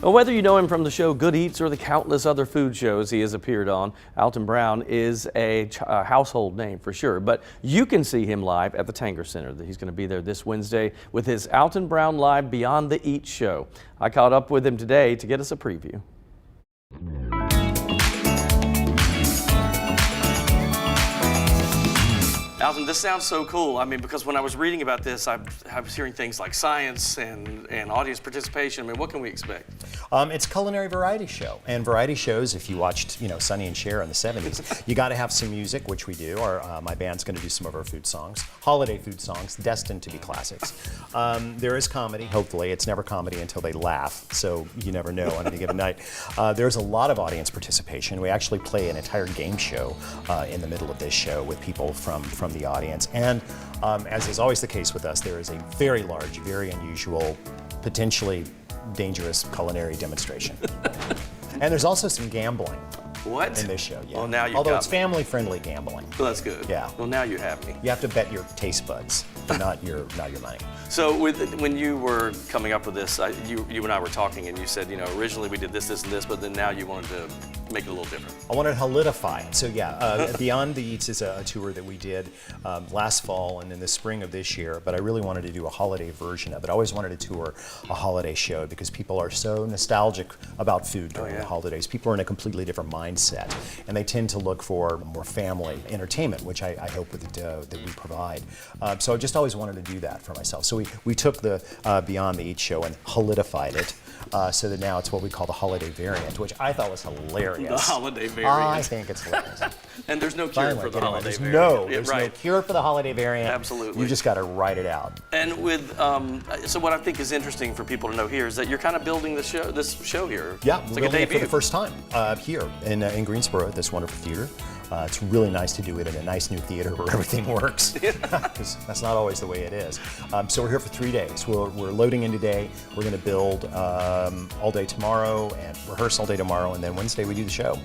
Well, whether you know him from the show Good Eats or the countless other food shows he has appeared on, Alton Brown is a household name for sure. But you can see him live at the Tanger Center. He's going to be there this Wednesday with his Alton Brown Live Beyond the Eat show. I caught up with him today to get us a preview. Alton, this sounds so cool. I mean, because when I was reading about this, I was hearing things like science and audience participation. I mean, what can we expect? It's a culinary variety show. And variety shows, if you watched, Sonny and Cher in the 70s, you got to have some music, which we do. My band's going to do some of our food songs, holiday food songs, destined to be classics. There is comedy, hopefully. It's never comedy until they laugh, so you never know on any given night. There's a lot of audience participation. We actually play an entire game show in the middle of this show with people from the audience. And as is always the case with us, there is a very large, very unusual, potentially dangerous culinary demonstration. And there's also some gambling. What? In this show, yeah. Well, now you Although got it's me. family-friendly gambling. Well, that's good. Yeah. Well, now you have me. You have to bet your taste buds, not your money. So when you were coming up with this, you and I were talking, and you said, originally we did this, this, and this, but then now you wanted to make it a little different. I wanted to holidify it. So yeah, Beyond the Eats is a tour that we did last fall and in the spring of this year, but I really wanted to do a holiday version of it. I always wanted to tour a holiday show because people are so nostalgic about food during the holidays. People are in a completely different mindset, and they tend to look for more family entertainment, which I hope that we provide. So I just always wanted to do that for myself. So we took the Beyond the Eats show and holidified it so that now it's what we call the holiday variant, which I thought was hilarious. The holiday variant. I think it's hilarious. And there's no cure for the holiday variant. There's no cure for the holiday variant. Absolutely. You just got to write it out. And with so what I think is interesting for people to know here is that you're kind of building this show here. Yeah, it's we're like a building it debut for the first time here in Greensboro at this wonderful theater. It's really nice to do it in a nice new theater where everything works, because that's not always the way it is. So we're here for 3 days. We're loading in today. We're going to build all day tomorrow and rehearse all day tomorrow, and then Wednesday we do the show.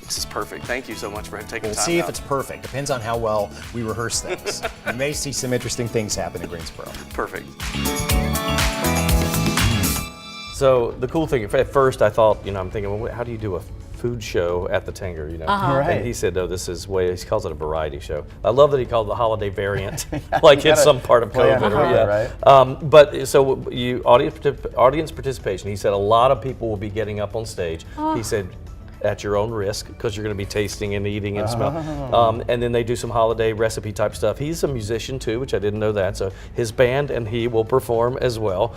This is perfect. Thank you so much for taking time out. We'll see if it's perfect. Depends on how well we rehearse things. You may see some interesting things happen in Greensboro. Perfect. So the cool thing, at first I thought, I'm thinking, well, how do you do a food show at the Tanger, Right. And he said, no, this is he calls it a variety show. I love that he called it the holiday variant, like it's some part of COVID. Right? But so audience participation, he said a lot of people will be getting up on stage. He said, at your own risk, because you're going to be tasting and eating and smell. And then they do some holiday recipe type stuff. He's a musician too, which I didn't know that. So his band and he will perform as well.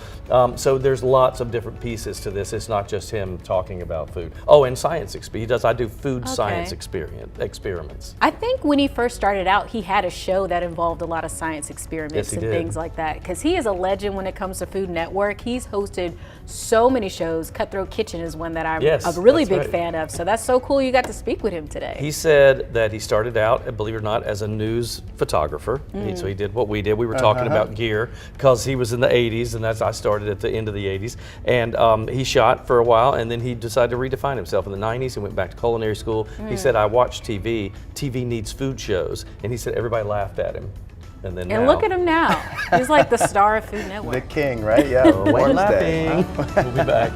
So there's lots of different pieces to this. It's not just him talking about food. Oh, and science. I do food science experiments. I think when he first started out, he had a show that involved a lot of science experiments and things like that. Because he is a legend when it comes to Food Network. He's hosted so many shows. Cutthroat Kitchen is one that I'm a really big fan of. So that's so cool you got to speak with him today. He said that he started out, believe it or not, as a news photographer. So he did what we did. We were talking about gear because he was in the 80s, and I started at the end of the 80s. And he shot for a while, and then he decided to redefine himself in the 90s. He went back to culinary school. He said, I watch TV. TV needs food shows. And he said everybody laughed at him. And look at him now. He's like the star of Food Network. The king, right? Yeah. Wednesday. We'll be back.